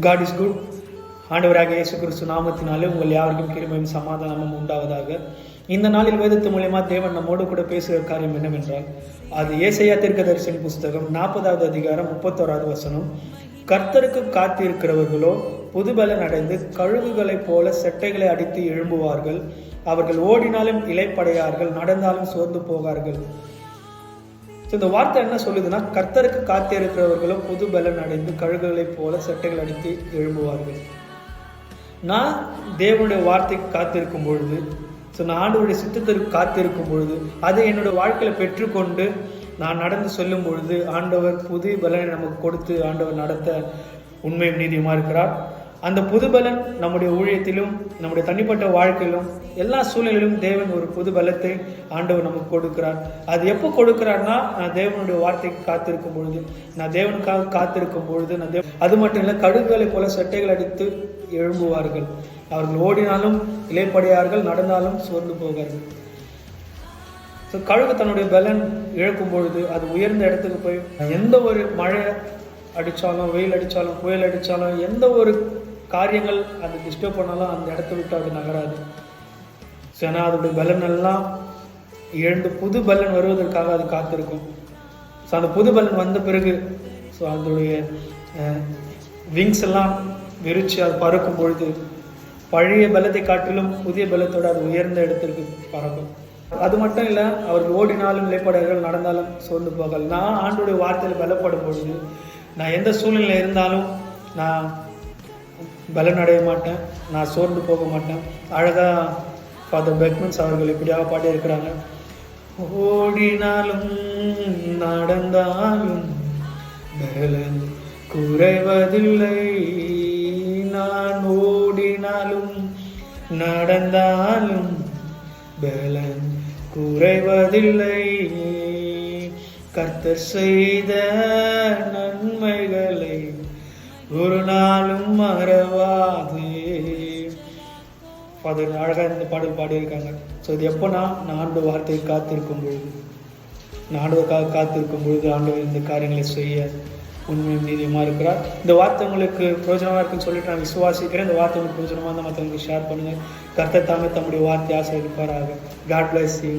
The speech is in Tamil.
God is good. ஆண்டவராக இயேசு கிறிஸ்து நாமத்தினாலே உங்கள் யாருக்கும் கிருபையும் சமாதானமும் உண்டாவதாக. இந்த நாளில் வேதத்து மூலியமா தேவன் நம்மோடு கூட பேசுகிற காரியம் என்னவென்றால், அது ஏசாயா தீர்க்கதரிசியின் புஸ்தகம் 40வது அதிகாரம் 31வது வசனம். கர்த்தருக்கு காத்திருக்கிறவர்களோ புதுபலன் அடைந்து கழுகுகளைப் போல செட்டைகளை அடித்து எழும்புவார்கள். அவர்கள் ஓடினாலும் இளைப்படையார்கள், நடந்தாலும் சோர்ந்து போகார்கள். இந்த வார்த்தை என்ன சொல்லுதுன்னா, கர்த்தருக்கு காத்திருக்கிறவர்களும் புது பலன் அடைந்து கழுகுகளைப் போல செட்டைகள் அடித்து எழும்புவார்கள். நான் தேவனுடைய வார்த்தைக்கு காத்திருக்கும் பொழுது, நான் ஆண்டவருடைய சித்தத்திற்கு காத்திருக்கும் பொழுது, அதை என்னோட வாழ்க்கையில பெற்றுக்கொண்டு நான் நடந்து சொல்லும் பொழுது, ஆண்டவர் புது பலனை நமக்கு கொடுத்து ஆண்டவர் நடத்த உண்மையும் நீதியுமா இருக்கிறார். அந்த புது பலன் நம்முடைய ஊழியத்திலும் நம்முடைய தனிப்பட்ட வாழ்க்கையிலும் எல்லா சூழ்நிலையிலும் தேவன் ஒரு புது பலத்தை ஆண்டவர் நமக்கு கொடுக்கிறார். அது எப்போ கொடுக்கிறார்னா, நான் தேவனுடைய வார்த்தைக்கு காத்திருக்கும் பொழுது, நான் தேவனுக்காக காத்திருக்கும் பொழுது, அது மட்டும் இல்லை, கழுகுகளை போல செட்டைகள் அடித்து எழும்புவார்கள். அவர்கள் ஓடினாலும் இளைப்படையார்கள், நடந்தாலும் சோர்ந்து போவார்கள். கழுகு தன்னுடைய பலன் இழக்கும் பொழுது அது உயர்ந்த இடத்துக்கு போய் எந்த ஒரு மழை அடித்தாலும், வெயில் அடித்தாலும், புயல் அடித்தாலும், எந்த ஒரு காரியங்கள் அது டிஸ்டர்ப் பண்ணாலும் அந்த இடத்த விட்டு அது நகராது. ஏன்னா அதோடைய பலன் எல்லாம் இழந்து புது பலன் வருவதற்காக அது காத்திருக்கும். அந்த புது பலன் வந்த பிறகு அதோடைய விங்ஸ் எல்லாம் விரிச்சு அது பறக்கும் பொழுது பழைய பலத்தை காட்டிலும் புதிய பலத்தோடு அது உயர்ந்த இடத்திற்கு பறக்கும். அது மட்டும் இல்லை, அவர்கள் ஓடினாலும் இளைப்படையார்கள், நடந்தாலும் சோர்ந்து போகல். நான் ஆண்டோடைய வார்த்தையில் பலப்படும் பொழுது நான் எந்த சூழ்நிலை இருந்தாலும் நான் பலன் அடைய மாட்டேன், நான் சோர்ந்து போக மாட்டேன். அழகாக ஃபாதர் பெக்மன்ஸ் அவர்கள் இப்படியாக பாடியிருக்கிறாங்க. ஓடினாலும் நடந்தாலும் பலன் குறைவதில்லை, நான் ஓடினாலும் நடந்தாலும் பலன் குறைவதில்லை, கர்த்தர் செய்த நன்மைகளை ஒரு நாளும் மறவாதே. ஃபாதர் அழகாக இந்த பாடல் பாடியிருக்காங்க. ஸோ இது எப்போனா, நான் ஆண்டு வார்த்தையை காத்திருக்கும் பொழுது, நான் ஆண்டவருக்காக காத்திருக்கும் பொழுது ஆண்டவர் இந்த காரியங்களை செய்ய உண்மையும் நீதியுமா இருக்கிறார். இந்த வார்த்தை உங்களுக்கு பிரயோஜனமாக இருக்குன்னு சொல்லிட்டு நான் விசுவாசிக்கிறேன். இந்த வார்த்தை உங்களுக்கு பிரயோஜனமாக இருந்தால் மற்றவங்களுக்கு ஷேர் பண்ணுங்கள். கர்த்தர் தாமே தம்முடைய வார்த்தை ஆசீர்வதிப்பாராக. God bless you.